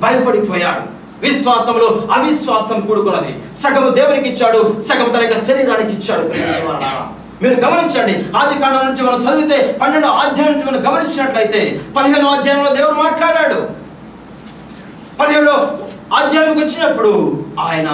భయపడిపోయాడు. విశ్వాసంలో అవిశ్వాసం కూడుకున్నది. సగము దేవునికి ఇచ్చాడు, సగము తన యొక్క శరీరానికి ఇచ్చాడు. మీరు గమనించండి, ఆది కాండం నుంచి మనం చదివితే 12వ అధ్యాయం నుంచి మనం గమనించినట్లయితే 15వ అధ్యాయంలో దేవుడు మాట్లాడాడు. 17వ అధ్యాయానికి వచ్చినప్పుడు ఆయన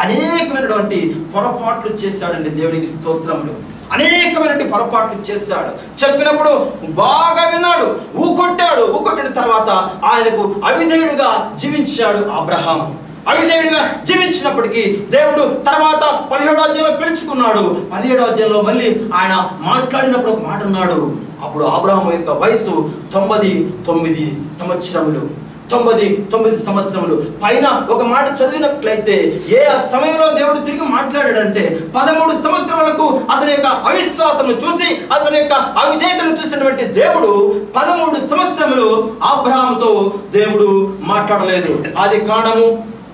అనేకమైనటువంటి పొరపాట్లు చేశాడండి. దేవునికి స్తోత్రములు. అనేకమైనటువంటి పొరపాట్లు చేశాడు. చెప్పినప్పుడు బాగా విన్నాడు, ఊకొట్టాడు. ఊకొట్టిన తర్వాత ఆయనకు అవిధేయుడిగా జీవించాడు అబ్రహాము. అవిధేయుడిగా జీవించినప్పటికీ దేవుడు తర్వాత 17వ అధ్యాయంలో పిలుచుకున్నాడు. 17వ అధ్యాయంలో మళ్ళీ ఆయన మాట్లాడినప్పుడు ఒక మాట అన్నాడు. అప్పుడు అబ్రహాము యొక్క వయసు 99 సంవత్సరములు. 99 సంవత్సరములు పైన ఒక మాట చదివినట్లయితే ఏ సమయంలో దేవుడు తిరిగి మాట్లాడాడంటే 13 సంవత్సరాలకు అతని యొక్క అవిశ్వాసము చూసి, అతని యొక్క అవిధేయతను చూసినటువంటి దేవుడు 13 సంవత్సరములు అబ్రహాముతో దేవుడు మాట్లాడలేదు. ఆది కాండము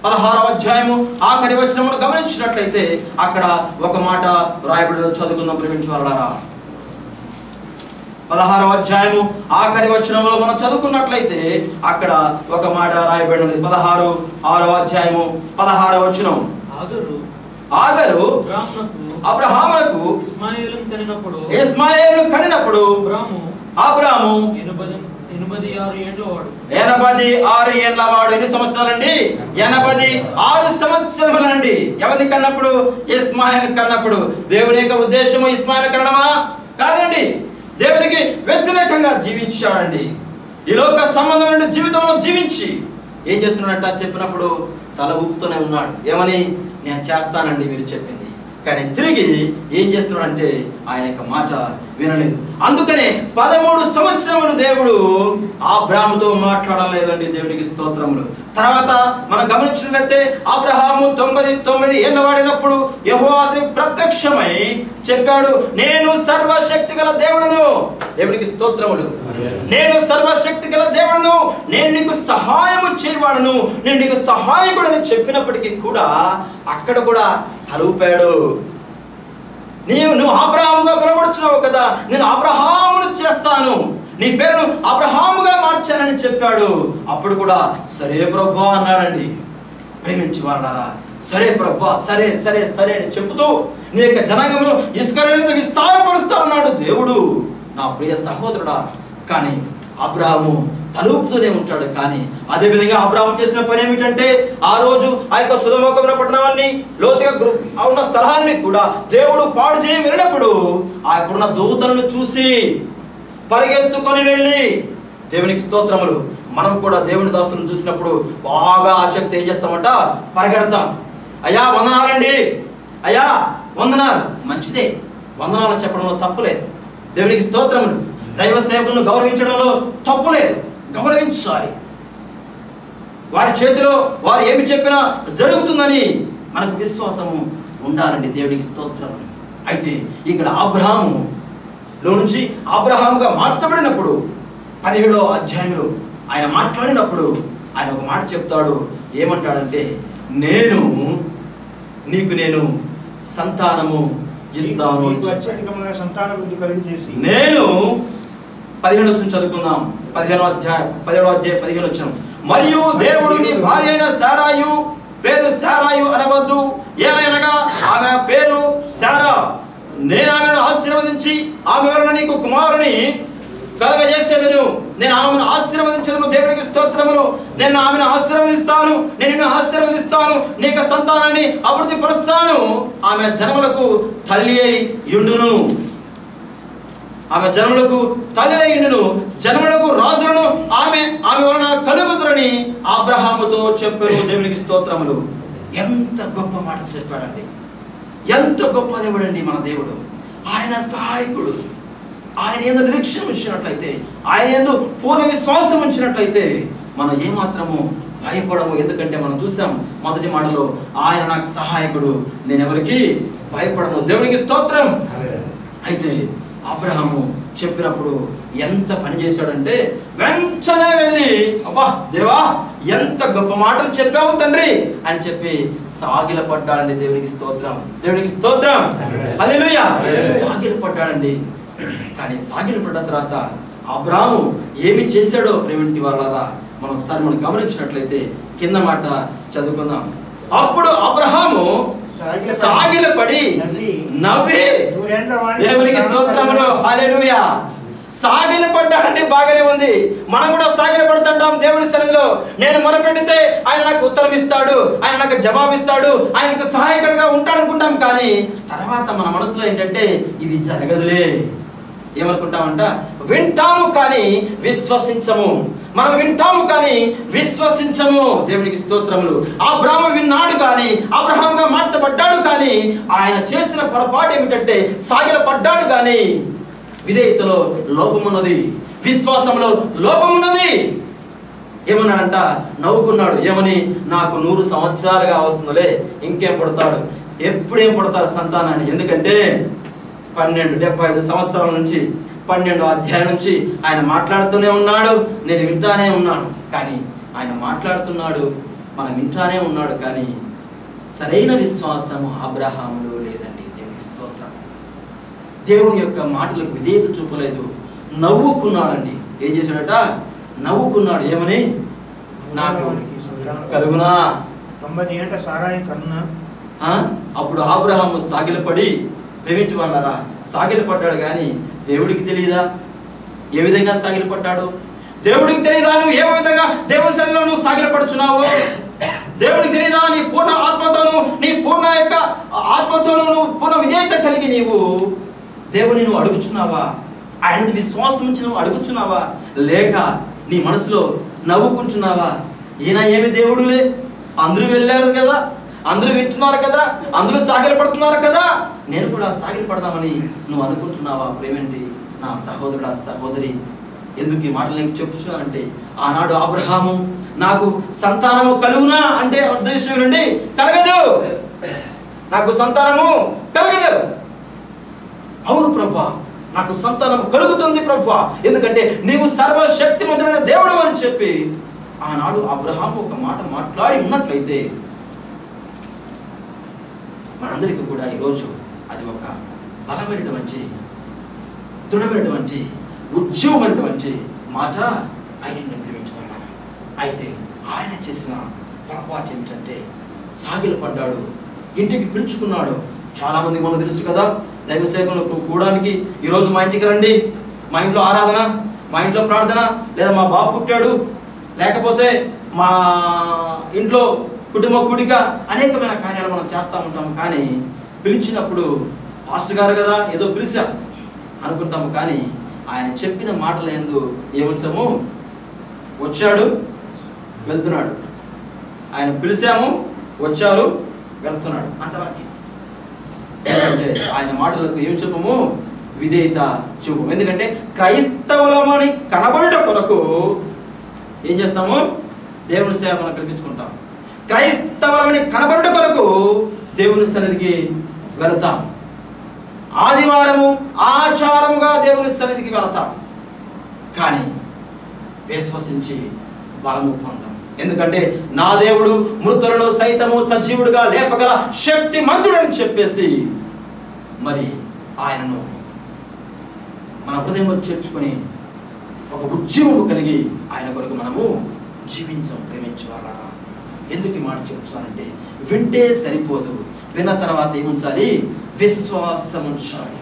16వ అధ్యాయము ఆఖరి వచనమును గమనించినట్లయితే అక్కడ ఒక మాట రాయబడిన చదువుకుందాం ప్రేమించే వాళ్ళారా. 16వ అధ్యాయము ఆఖరి వచనంలో మనం చదువుకున్నట్లయితే అక్కడ ఒక మాట రాయబడినది. 6వ అధ్యాయము 16వ వచనం. ఆగరు అబ్రహామునకు ఇస్మాయేలును కనినప్పుడు అబ్రాము 86 ఏండ్ల వాడు. ఎన్ని సంవత్సరాలండి? 86 సంవత్సరములండి. ఎవరిని కన్నప్పుడు? ఇస్మాయిల్ కన్నప్పుడు. దేవుని యొక్క ఉద్దేశము ఇస్మాయిల్ కనడమా? కాదండి. దేవునికి వ్యతిరేకంగా జీవించాడండి. ఈ లోక సంబంధమైన జీవితంలో జీవించి ఏం చేస్తున్నాడంట చెప్పినప్పుడు తల ఊపుతూనే ఉన్నాడు. ఏమని? నేను చేస్తానండి మీరు చెప్పింది. కానీ తిరిగి ఏం చేస్తున్నాడంటే ఆయన యొక్క మాట వినలేదు. అందుకనే 13 సంవత్సరములు దేవుడు అబ్రాహాముతో మాట్లాడలేదండి. దేవునికి స్తోత్రములు. తర్వాత మనం గమనించినట్లయితే అబ్రహాము 99 ఏళ్ళ వాడినప్పుడు యెహోవా ప్రత్యక్షమై చెప్పాడు, నేను సర్వశక్తి గల దేవుడును. దేవునికి స్తోత్రములు. నేను సర్వశక్తి గల దేవుడును, నేను నీకు సహాయము చేయవాడును, నేను నీకు సహాయకుడని చెప్పినప్పటికీ కూడా అక్కడ కూడా తలూపాడు. నువ్వు అబ్రహాముగా పిలవబడుచున్నావు కదా, నేను అబ్రహామును చేస్తాను, నీ పేరును అబ్రహాముగా మార్చానని చెప్పాడు. అప్పుడు కూడా సరే ప్రభువా అన్నాడండి. ప్రేమించి వాళ్ళారా, సరే ప్రభువా, సరే సరే సరే అని చెబుతూ నీ యొక్క జనాంగమును ఇస్రాయేలును విస్తారపరుస్తా అన్నాడు దేవుడు. నా ప్రియ సహోదరుడా, కానీ అబ్రహాము తలూపుతూనే ఉంటాడు. కానీ అదే విధంగా అబ్రహాము చేసిన పని ఏమిటంటే ఆ రోజు ఆ యొక్క సొదొమ గొమొర్రా పట్టణాన్ని, లోతుగా ఉన్న స్థలాన్ని కూడా దేవుడు పాడు చేయి వెళ్ళినప్పుడు ఆ ఇప్పుడున్న దూతలను చూసి పరిగెత్తుకొని వెళ్ళి, దేవునికి స్తోత్రములు, మనం కూడా దేవుని దాసులను చూసినప్పుడు బాగా ఆసక్తి ఏం చేస్తామంట? పరిగెడతాం. అయ్యా వందనాలండి, అయ్యా వందనాలు. మంచిదే, వందనాలు చెప్పడంలో తప్పులేదు. దేవునికి స్తోత్రములు. దైవ సేవకులను గౌరవించడంలో తప్పులేదు, గౌరవించాలి. వారి చేతిలో వారు ఏమి చెప్పినా జరుగుతుందని మనకు విశ్వాసము ఉండాలండి. దేవునికి స్తోత్రములు. అయితే ఇక్కడ అబ్రహాములో నుంచి అబ్రహాముగా మార్చబడినప్పుడు 17వ అధ్యాయంలో ఆయన మాట్లాడినప్పుడు ఆయన ఒక మాట చెప్తాడు. ఏమంటాడంటే, నేను సంతానము ఇస్తాను. నేను 15 వచనం చదువుకుందాం. 17వ అధ్యాయం 15 వచనం. మరియు దేవుడు నీ భార్య అయిన శారాయు పేరు శారాయు అనవద్దు, ఏలైనగా ఆమె పేరు శారా. నేను ఆమెను ఆశీర్వదించి ఆమె వలన నీకు కుమారుని కలగజేసేదను. నేను ఆమెను ఆశీర్వదించదను. దేవునికి స్తోత్రములు. నేను ఆమెను ఆశీర్వదిస్తాను, నేను నిన్ను ఆశీర్వదిస్తాను, నీకు సంతానాన్ని అభివృద్ధి పరుస్తాను. ఆమె జనములకు తల్లి అయి యుండును. ఆమె జనములకు తల్లి అయి యుండును. జనములకు రాజులను ఆమె వలన కలుగుదురని అబ్రహాముతో చెప్పారు. దేవునికి స్తోత్రములు. ఎంత గొప్ప మాట చెప్పాడండి. ఎంత గొప్ప దేవుడండి మన దేవుడు. ఆయన సహాయకుడు. ఆయన ఏందో నిరీక్షణ ఉంచినట్లయితే, ఆయన ఏందో పూర్ణ విశ్వాసం ఉంచినట్లయితే మనం ఏమాత్రము భయపడము. ఎందుకంటే మనం చూసాం మొదటి మాటలో, ఆయన నాకు సహాయకుడు, నేను ఎవరికి భయపడను. దేవునికి స్తోత్రం. అయితే అబ్రహాము చెప్పినప్పుడు ఎంత పని చేశాడంటే వెంటనే వెళ్ళి, అబ్బా దేవా ఎంత గొప్ప మాటలు చెప్పావు తండ్రి అని చెప్పి సాగిల పడ్డాడండి. దేవునికి స్తోత్రం. దేవునికి స్తోత్రం. హల్లెలూయా. సాగిల పడ్డాడండి. కానీ సాగిల పడ్డ తర్వాత అబ్రహాము ఏమి చేశాడో ప్రేమింటి వాళ్ళారా మనం ఒకసారి మనం గమనించినట్లయితే కింద మాట చదువుకుందాం. అప్పుడు అబ్రహాము సాగిలపడి నవ్వి దేవునికి స్తోత్రములు హల్లెలూయా. సాగిలపడ్డాడంటే బాగానే ఉంది. మనం కూడా సాగిలపడుతుంటాం దేవుని సన్నిధిలో. నేను మొరపెడితే ఆయన నాకు ఉత్తరం ఇస్తాడు, ఆయన నాకు జవాబిస్తాడు, ఆయనకు సహాయకుడిగా ఉంటాడు అనుకుంటాం. కానీ తర్వాత మన మనసులో ఏంటంటే ఇది జరగదులే. ఏమనుకుంటామంట? వింటాము కానీ విశ్వసించము. మనం వింటాము కానీ విశ్వసించము. దేవునికి స్తోత్రములు. అబ్రాహాము విన్నాడు కానీ, అబ్రహాముగా మార్చబడ్డాడు కానీ, ఆయన చేసిన పొరపాటు ఏమిటంటే సాగిలపడ్డాడు కానీ విధేయతలో లోపమున్నది, విశ్వాసంలో లోపమున్నది. ఏమన్నాడంట? నవ్వుకున్నాడు. ఏమని? నాకు 100 సంవత్సరాలుగా వస్తుందిలే, ఇంకేం పుడతాడు, ఎప్పుడేం పుడతారు సంతానాన్ని. ఎందుకంటే 75 సంవత్సరాల నుంచి 12వ అధ్యాయం నుంచి ఆయన మాట్లాడుతూనే ఉన్నాడు, నేను వింటానే ఉన్నాను. కానీ ఆయన మాట్లాడుతున్నాడు, మనం వింటానే ఉన్నాడు. కానీ సరైన విశ్వాసము అబ్రహాములో లేదండి. దేవునికి స్తోత్రం. దేవుని యొక్క మాటలకు విధేయత చూపలేదు, నవ్వుకున్నాడండి. ఏం చేశాడట? నవ్వుకున్నాడు. ఏమని? నాకు కలుగునా. అప్పుడు అబ్రహాము సాగిలపడి, ప్రేమించి వాళ్ళరా సాగిలపడ్డాడు. కానీ దేవుడికి తెలియదా ఏ విధంగా సాగిలపడ్డాడు? దేవుడికి తెలియదా నువ్వు ఏ విధంగా దేవుని సన్నిధిలో నువ్వు సాగిలపడుచున్నావు? దేవుడికి తెలియదా నీ పూర్ణ ఆత్మతోను, నీ పూర్ణ యొక్క ఆత్మతోను నువ్వు పూర్ణ విజేత కలిగి నీవు దేవుని నువ్వు అడుగుచున్నావా? ఆయన విశ్వాసం నుంచి నువ్వు అడుగుచున్నావా? లేక నీ మనసులో నవ్వుకుంటున్నావా? ఈయన ఏమి దేవుడులే, అందరూ వెళ్ళారు కదా, అందరూ వింటున్నారు కదా, అందరూ సాగిలపడుతున్నారు కదా, నేను కూడా సాగిలపడదామని నువ్వు అనుకుంటున్నావా? ప్రేమేంటి నా సహోదరుడా, సహోదరి, ఎందుకు ఈ మాటలు నీకు చెప్పుచున్నానంటే, ఆనాడు అబ్రహాము నాకు సంతానము కలుగునా అంటే ఉద్దేశం ఏంటండి? కలగదు, నాకు సంతానము కలగదు. అవును ప్రభువా, నాకు సంతానం కలుగుతుంది ప్రభువా, ఎందుకంటే నీవు సర్వశక్తిమంతుడైన దేవుడు అని చెప్పి ఆనాడు అబ్రహాము ఒక మాట మాట్లాడి ఉన్నట్లయితే మనందరికీ కూడా ఈరోజు అది ఒక బలమైనటువంటి, దృఢమైనటువంటి, ఉద్యోగమైనటువంటి మాట ఆయన ప్రేమించుకున్నాడు. అయితే ఆయన చేసిన పొరపాటు ఏమిటంటే సాగిలపడ్డాడు, ఇంటికి పిలుచుకున్నాడు. చాలా మంది మనకు తెలుసు కదా, దైవ సేవకులకు కూడానికి ఈరోజు మా ఇంటికి రండి, మా ఇంట్లో ఆరాధన, మా ఇంట్లో ప్రార్థన, లేదా మా బాబు పుట్టాడు, లేకపోతే మా ఇంట్లో కుటుంబ కూడిక, అనేకమైన కార్యాలు మనం చేస్తూ ఉంటాం. కానీ పిలిచినప్పుడు పాస్టర్ గారు కదా ఏదో పిలిచా అనుకుంటాము. కానీ ఆయన చెప్పిన మాటలు ఏందో ఏమొచ్చాము? వచ్చాడు, వెళ్తున్నాడు. ఆయన పిలిచాము, వచ్చారు, వెళ్తున్నాడు, అంతవరకు. ఆయన మాటలకు ఏం చెప్పము? విధేయత చూపము. ఎందుకంటే క్రైస్తవులమని కనబడుట కొరకు ఏం చేస్తాము? దేవుని సేవ మనం కల్పించుకుంటాం. క్రైస్తవులమని కనబడుట కొరకు దేవుని సన్నిధికి వెళతాం. ఆదివారము ఆచారముగా దేవుని సన్నిధికి వెళతాం. కానీ విశ్వసించి బలము పొందాం. ఎందుకంటే నా దేవుడు మృతులను సైతము సజీవుడుగా లేపగల శక్తిమంతుడని చెప్పేసి మరి ఆయనను మన హృదయంలో చేర్చుకొని ఒక ఉద్యమము కలిగి ఆయన కొరకు మనము జీవించాం. ప్రేమించేవాళ్ళారా, ఎందుకు ఈ మాట చెప్తున్నానంటే వింటే సరిపోదు, విన్న తర్వాత ఏముంచాలి? విశ్వాసం ఉంచాలి.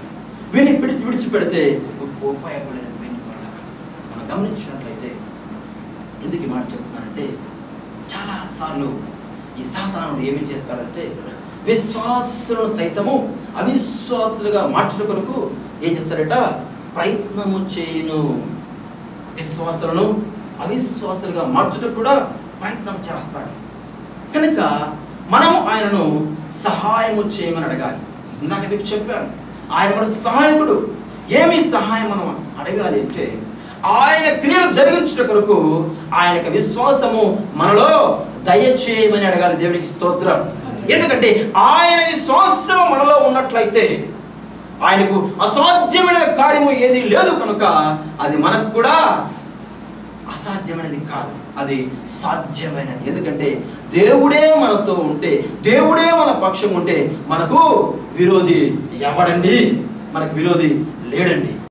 విడిచిపెడితే ఉపయోగపడలేదు. మనం గమనించినట్లయితే ఎందుకు ఈ మాట చెప్తున్నానంటే చాలా సార్లు ఈ సాతానుడు ఏమి చేస్తాడంటే విశ్వాసులను సైతము అవిశ్వాసులుగా మార్చడం కొరకు ఏం చేస్తాడట? ప్రయత్నము చేయును. విశ్వాసులను అవిశ్వాసులుగా మార్చడం కూడా ప్రయత్నం చేస్తాడు. కనుక మనం ఆయనను సహాయము చేయమని అడగాలి. ఇందాక మీకు చెప్పాను, ఆయన మనకు సహాయకుడు. ఏమి సహాయం మనం అడగాలి అంటే ఆయన క్రియలు జరిగించడం కొరకు ఆయనకు విశ్వాసము మనలో దయచేయమని అడగాలి. దేవునికి స్తోత్రం. ఎందుకంటే ఆయన విశ్వాసము మనలో ఉన్నట్లయితే ఆయనకు అసాధ్యమైన కార్యము ఏది లేదు కనుక అది మనకు కూడా అసాధ్యమైనది కాదు, అది సాధ్యమైనది. ఎందుకంటే దేవుడే మనతో ఉంటే, దేవుడే మన పక్షం ఉంటే మనకు విరోధి ఎవడండి? మనకు విరోధి లేడండి.